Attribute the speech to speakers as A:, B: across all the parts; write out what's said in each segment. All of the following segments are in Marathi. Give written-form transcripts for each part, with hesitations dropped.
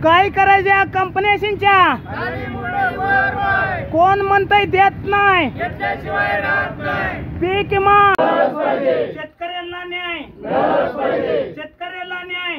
A: काय करायच्या कंपन्यांच्या कोण म्हणतंय देत नाही पीक विमा शेतकऱ्यांना न्याय शेतकऱ्याला न्याय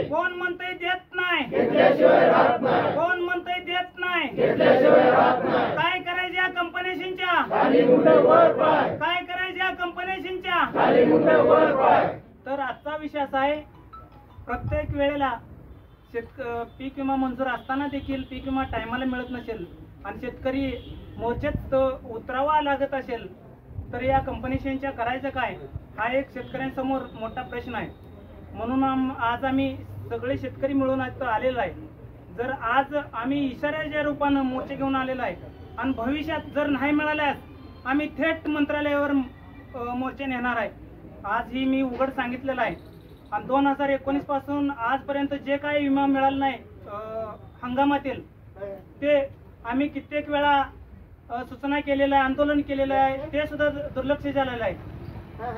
A: कोण म्हणतंय देत नाही कोण म्हणतंय देत नाही काय करायच्या कंपन्यांच्या काय करायच्या कंपन्यांच्या तर आजचा विषय असा आहे प्रत्येक वेळेला पीक विमा मंजूर असताना देखील पीक विमा टायमाला मिळत नसेल आणि शेतकरी मोर्चात उतरावा लागत असेल तर या कंपनीच्या करायचं काय हा एक शेतकऱ्यांसमोर मोठा प्रश्न आहे। म्हणून आज आम्ही सगळे शेतकरी मिळून आलेलो आहे। जर आज आम्ही इशाऱ्याच्या रूपानं मोर्चे घेऊन आलेलो आहे आणि भविष्यात जर नाही मिळाल्यास आम्ही थेट मंत्रालयावर मोर्चे नेणार आहे। आज ही मी उघड सांगितलेलं आहे आणि 2019 पासून आजपर्यंत जे काही विमा मिळाला नाही हंगामातील ते आम्ही कित्येक वेळा सूचना केलेलं आहे, आंदोलन केलेलं आहे, ते सुद्धा दुर्लक्ष झालेलं आहे।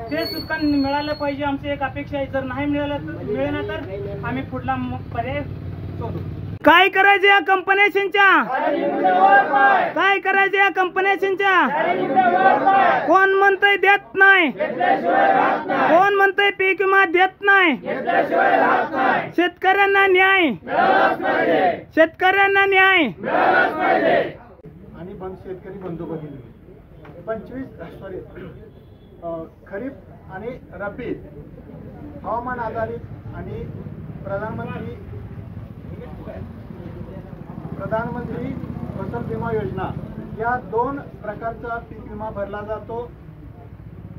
A: ते सुद्धा मिळालं पाहिजे आमची एक अपेक्षा आहे। जर नाही मिळालं तर आम्ही पुढला पर्याय शोधू। काय करायचं या कंपन्यांच्या काय करायचं या कंपन्यांच्या कोण म्हणतंय देत नाही कोण म्हणतंय पीक विमा देत नाही शेतकऱ्यांना न्याय शेतकऱ्यांना न्याय
B: आणि शेतकरी बंधू भगिनी 25 खरीप आणि रब्बी हवामान आधारित आणि प्रधानमंत्री फसल विमा योजना या दोन प्रकारचा पीक विमा भरला जातो।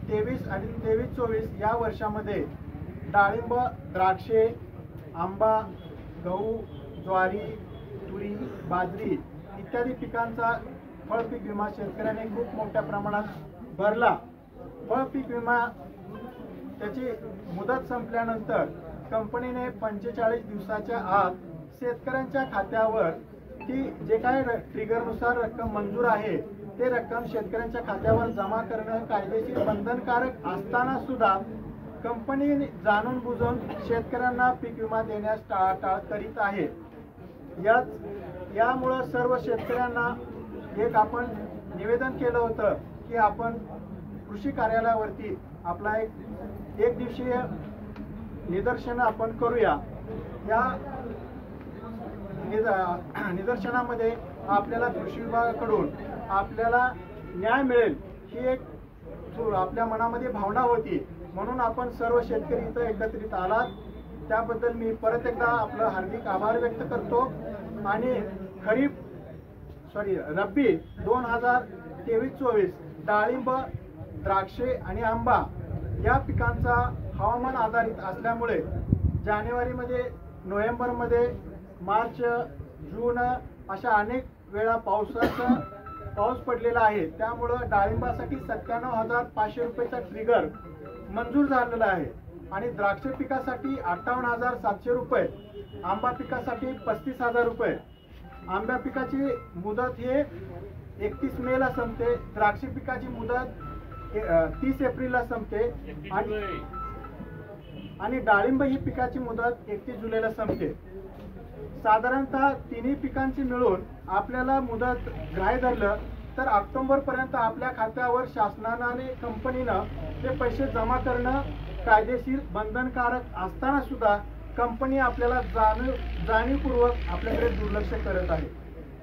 B: 23 आणि 23-24 या वर्षामध्ये डाळिंब, द्राक्षे, आंबा, गहू, ज्वारी, तुरी, बाजरी इत्यादी पिकांचा फळ पीक विमा शेतकऱ्यांनी खूप मोठ्या प्रमाणात भरला। फळ पीक विमा त्याची मुदत संपल्यानंतर कंपनीने 45 दिवसाच्या आत शेतकऱ्यांच्या खात्यावर ती जे काय ट्रिगरनुसार रक्कम मंजूर आहे ते रक्कम शेतकऱ्यांच्या खात्यावर जमा करणं कायदेशीर बंधनकारक असताना सुद्धा कंपनी जाणून बुजून शेतकऱ्यांना पीक विमा देण्यास टाळाटाळ करीत आहे। यामुळं सर्व शेतकऱ्यांना एक आपण निवेदन केलं होतं की आपण कृषी कार्यालयावरती आपला एक दिवसीय निदर्शन आपण करूया। या निदर्शनामध्ये आपल्याला कृषी विभागाकडून आपल्याला न्याय मिळेल ही एक आपल्या मनामध्ये भावना होती। म्हणून आपण सर्व शेतकरी इथं एकत्रित आलात त्याबद्दल मी परत एकदा आपलं हार्दिक आभार व्यक्त करतो। आणि रब्बी 2023-24 डाळिंब, द्राक्षे आणि आंबा या पिकांचा हवामान आधारित असल्यामुळे जानेवारीमध्ये, नोव्हेंबरमध्ये, मार्च, जून अशा अनेक वेळा पाऊस पडलेला आहे। त्यामुळं डाळिंबासाठी 97,500 रुपयाचा ट्रिगर मंजूर झालेला आहे आणि द्राक्ष पिकासाठी 58,700 रुपये, आंबा पिकासाठी 35,000 रुपये। आंब्या पिकाची मुदत हे 31 मेला संपते, द्राक्ष पिकाची मुदत 30 एप्रिलला संपते आणि डाळिंब ही पिकाची मुदत 31 जुलैला संपते। साधारणतः तिन्ही पिकांची मिळून आपल्याला मुदत ग्राह्य धरलं तर ऑक्टोबर पर्यंत आपल्या खात्यावर शासनाने आणि कंपनीनं ते पैसे जमा करणं कायदेशीर बंधनकारक असताना सुद्धा कंपनी आपल्याला जाणीवपूर्वक आपल्याकडे दुर्लक्ष करत आहे।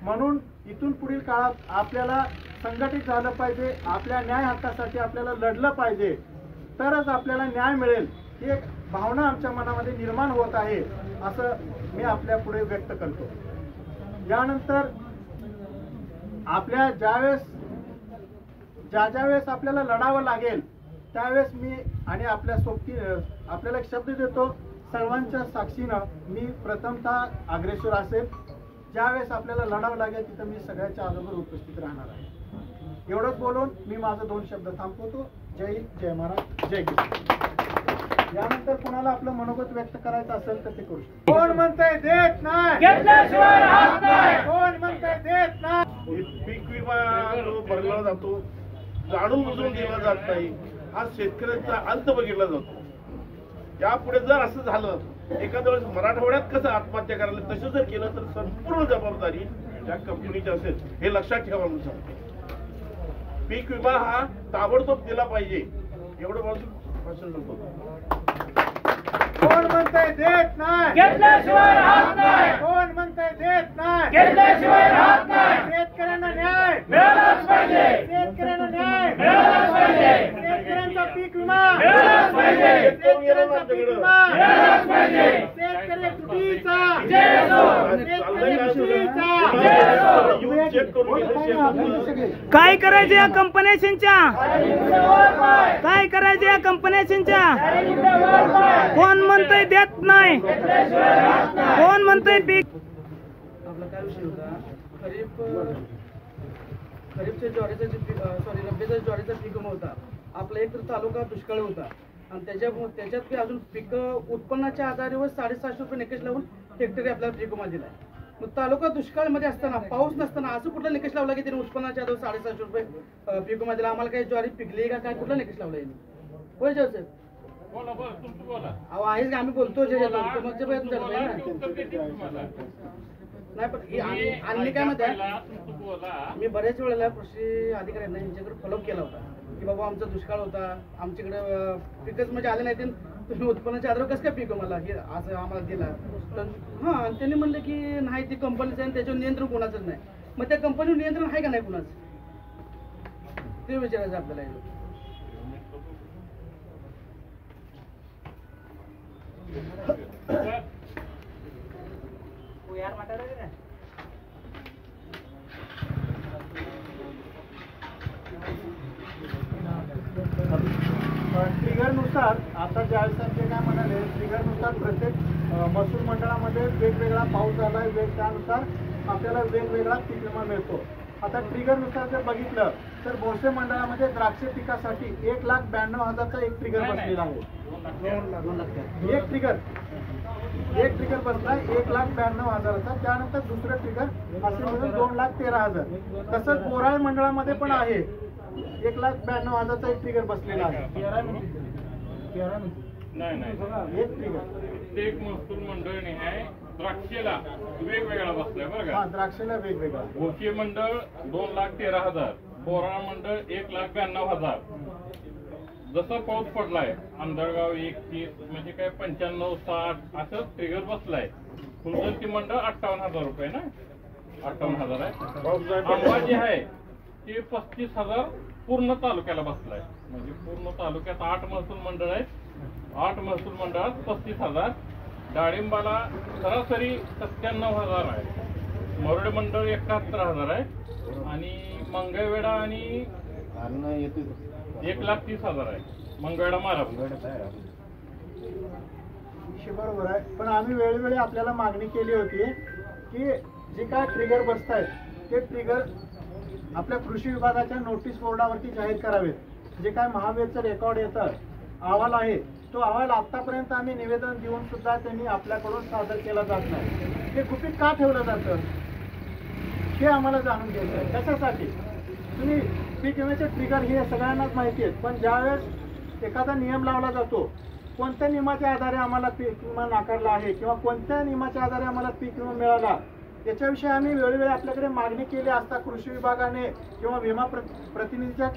B: म्हणून इथून पुढील काळात आपल्याला संघटित झालं पाहिजे, आपल्या न्याय हक्कासाठी आपल्याला लढलं पाहिजे, तरच आपल्याला न्याय मिळेल ही एक भावना आमच्या मनामध्ये निर्माण होत आहे असं मी आपल्या पुढे व्यक्त करतो। यानंतर आपल्या ज्यावेळेस आपल्याला लढावं लागेल त्यावेळेस मी आणि आपल्या आपल्याला एक शब्द देतो, सर्वांच्या साक्षीनं मी प्रथमतः अग्रेसर असेल। ज्यावेळेस आपल्याला लढावं लागेल तिथं मी सगळ्याच्या अगोदर उपस्थित राहणार आहे। एवढंच बोलून मी माझं 2 शब्द थांबवतो। जय हिंद, जय महाराज, जय किसान। यानंतर कोणाला आपलं मनोगत व्यक्त करायचं असेल तर ते करू शकतो। कोण म्हणतंय देत नाही, कोण म्हणतंय देत नाही।
C: पीक विमा जो भरला जातो जाणून बुजून दिला जात नाही, हा शेतकऱ्यांचा अंत बघितला जातो। यापुढे जर असं झालं एखाद्या वेळेस मराठवाड्यात कसं आत्महत्या करायला तसं जर केलं तर संपूर्ण जबाबदारी त्या कंपनीची असेल हे लक्षात ठेवा म्हणून सांगतो. पीक विमा हा ताबडतोब दिला पाहिजे एवढं भाषण करतो.
B: कोण म्हणतंय देत नाही,
A: घेतल्याशिवाय राहत नाही,
B: कोण म्हणतंय देत नाही,
A: घेतल्याशिवाय राहत नाही,
B: शेतकऱ्यांना न्याय
A: मिळालाच पाहिजे,
B: शेतकऱ्यांना न्याय
A: मिळालाच पाहिजे,
B: शेतकऱ्यांचा पीक विमा
A: मिळालाच पाहिजे,
B: शेतकऱ्यांचा पीक विमा
A: मिळालाच पाहिजे,
B: शेतकरी तुटीचा
A: जय असो,
B: शेतकरी तुटीचा
A: जय असो.
C: येऊन चेक करून गेले शेतकरी.
A: काय करायचे या कंपन्यांच्या, काय करायचे या कंपन्यांच्या, कोण म्हणतंय देत नाही, कोण म्हणतंय पीक.
D: आपला काय विषय होता खरीपच्या ज्वारीचा जे रब्बीचा ज्वारीचा पीक विमा होता. आपला एक तर तालुका दुष्काळी होता आणि त्याच्यात बी अजून पीक उत्पन्नाच्या आधारावर 750 रुपये निकष लावून हेक्टरी आपल्याला पीक विमा दिलाय. मग तालुका दुष्काळमध्ये असताना पाऊस नसताना असं कुठला निकष लावला की त्याने उत्पन्नाच्या आधारावर 750 रुपये पीक विमा दिला. आम्हाला काही ज्वारी पिकली का काय कुठला निकष लावला यांनी? होय जॉर्ज अहो आहेच आम्ही बोलतो जे तुमचे प्रयत्न करतोय ना. नाही पण आणि काय म्हणते मी बऱ्याच वेळेला कृषी अधिकाऱ्यांना यांच्याकडे फॉलोअप केला होता की बाबा आमचा दुष्काळ होता, आमच्याकडे पिकच म्हणजे आले नाही, तुम्ही उत्पन्नाच्या आधारावर कसं काय पीक मला हे असं आम्हाला दिला. तर हां आणि त्यांनी म्हणलं की नाही ती कंपनीचं आहे त्याच्यावर नियंत्रण कोणाचंच नाही. मग त्या कंपनीवर नियंत्रण आहे का नाही कुणाचं ते विचारायचं आपल्याला.
B: ट्रिगरनुसार आता ज्यावेळेस ते काय म्हणाले ट्रिगरनुसार प्रत्येक महसूल मंडळामध्ये वेगवेगळा पाऊस झाला आहे, त्यानुसार आपल्याला वेगवेगळा पीक विमा मिळतो. आता ट्रिगरनुसार जर बघितलं तर भोसे मंडळामध्ये द्राक्ष पिकासाठी 1,92,000चा एक ट्रिगर बसलेला आहे. एक ट्रिगर बसलाय 1,92,000चा. त्यानंतर दुसरं ट्रिगर असे मिळून 2,13,000. तसंच बोराळे मंडळामध्ये पण आहे 1,92,000चा एक ट्रिगर बसलेला आहे.
E: नाही
B: एक ट्रिगर
E: एक महसूल मंडळ आहे द्राक्षेला वेगवेगळा बसलाय बरं का.
B: द्राक्षेला वेगवेगळा.
E: भोसे मंडळ 2,13,000, बोराळा मंडळ 1,92,000. जसा पाऊस पडलाय आंधळगाव 31 म्हणजे काय 95, 60 असं ट्रिगर बसलाय. फुलजंती मंडळ 58,000 रुपये ना, 58,000 आहे. आंबा जे आहे ते 35,000 पूर्ण तालुक्याला बसलाय. म्हणजे पूर्ण तालुक्यात 8 महसूल मंडळ आहेत. 8 महसूल मंडळात 35,000. डाळिंबाला सरासरी 97,000 आहे. मरोडे मंडळ 71,000 आहे आणि मंगळवेढा आणि 1,30,000 आहे. मंगळवेढा महाराष्ट्र
B: बरोबर आहे. पण आम्ही वेळोवेळी आपल्याला मागणी केली होती की जे काय ट्रिगर बसत आहेत ते ट्रिगर आपल्या कृषी विभागाच्या नोटीस बोर्डावरती जाहीर करावेत. जे काय महावीरचं रेकॉर्ड येतं अहवाल आहे तो अहवाल आतापर्यंत आम्ही निवेदन देऊन सुद्धा त्यांनी आपल्याकडून सादर केला जात नाही. ते गुपित का ठेवलं जातं हे आम्हाला जाणून घ्यायचं आहे. त्याच्यासाठी तुम्ही पीक विम्याचे ट्रिगर हे सगळ्यांनाच माहिती आहेत, पण ज्यावेळेस एखादा नियम लावला जातो कोणत्या नियमाच्या आधारे आम्हाला पीक विमा नाकारला आहे किंवा कोणत्या नियमाच्या आधारे आम्हाला पीक विमा मिळाला याच्याविषयी आम्ही वेळोवेळी आपल्याकडे मागणी केली असता कृषी विभागाने किंवा विमा प्रतिनिधीच्या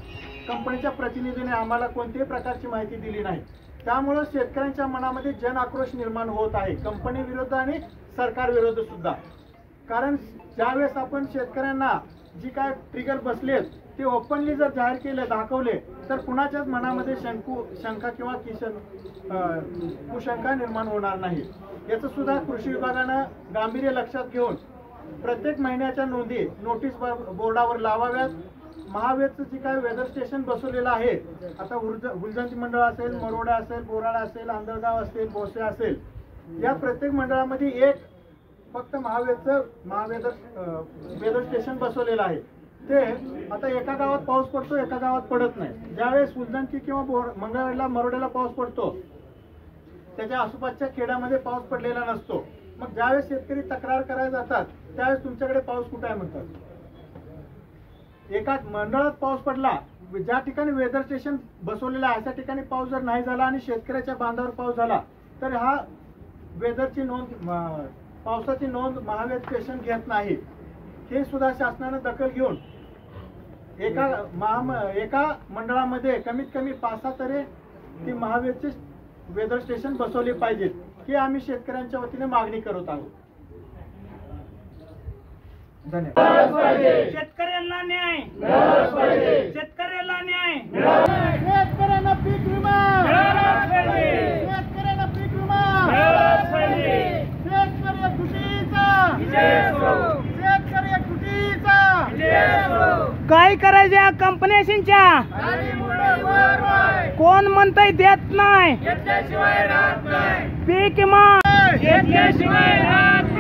B: कंपनीच्या प्रतिनिधीने आम्हाला कोणत्याही प्रकारची माहिती दिली नाही. त्यामुळे शेतकऱ्यांच्या मनामध्ये जन आक्रोश निर्माण होत आहे कंपनी विरुद्ध आणि सरकार विरुद्ध सुद्धा. कारण ज्यावेळेस आपण शेतकऱ्यांना जी काय ट्रिगर बसलेत ते ओपनली जर जाहीर केले दाखवले तर कुणाच्याच मनामध्ये शंका किंवा कुशंका निर्माण होणार नाही. याचं सुद्धा कृषी विभागानं गांभीर्य लक्षात घेऊन प्रत्येक महिन्याच्या नोंदी नोटीस बोर्डावर लावाव्यात. महावेदचं जे काय वेदर स्टेशन बसवलेलं आहे आता हुलजंती मंडळ असेल, मरोडा असेल, बोराळा असेल, आंधळगाव असेल, भोसे असेल या प्रत्येक मंडळामध्ये एक फक्त वेदर स्टेशन बसवलेलं आहे. ते आता एका गावात पाऊस पडतो एका गावात पडत नाही. ज्यावेळेस हुलजंती किंवा मंगळवेढला मरोड्याला पाऊस पडतो त्याच्या आसपासच्या खेड्यामध्ये पाऊस पडलेला नसतो. मग ज्यावेळेस शेतकरी तक्रार करायला जातात त्यावेळेस तुमच्याकडे पाऊस कुठे आहे म्हणतात. एका मंडळात पाऊस पडला ज्या ठिकाणी वेदर स्टेशन बसवलेलं आहे अशा ठिकाणी पाऊस जर नाही झाला आणि शेतकऱ्याच्या बांधावर पाऊस झाला तर हा वेदरची नोंद पावसाची नोंद महावेद स्टेशन घेत नाही. हे सुद्धा शासनाने दखल घेऊन एका मंडळामध्ये कमीत कमी 5-6 तरी ती महावेदचे वेदर स्टेशन बसवले पाहिजेत ही आम्ही शेतकऱ्यांच्या वतीने मागणी करत आहोत. धन्यवाद.
A: शेतकऱ्यांना न्याय, शेतकऱ्याला न्याय,
B: शेतकऱ्यांना पीक विमा, शेतकऱ्यांना पीक विमा, शेतकरी तुटीचा,
A: काय करायचं या कंपन्यांच्या? कोण म्हणतंय देत नाही, पीक विमा घेतल्याशिवाय राहत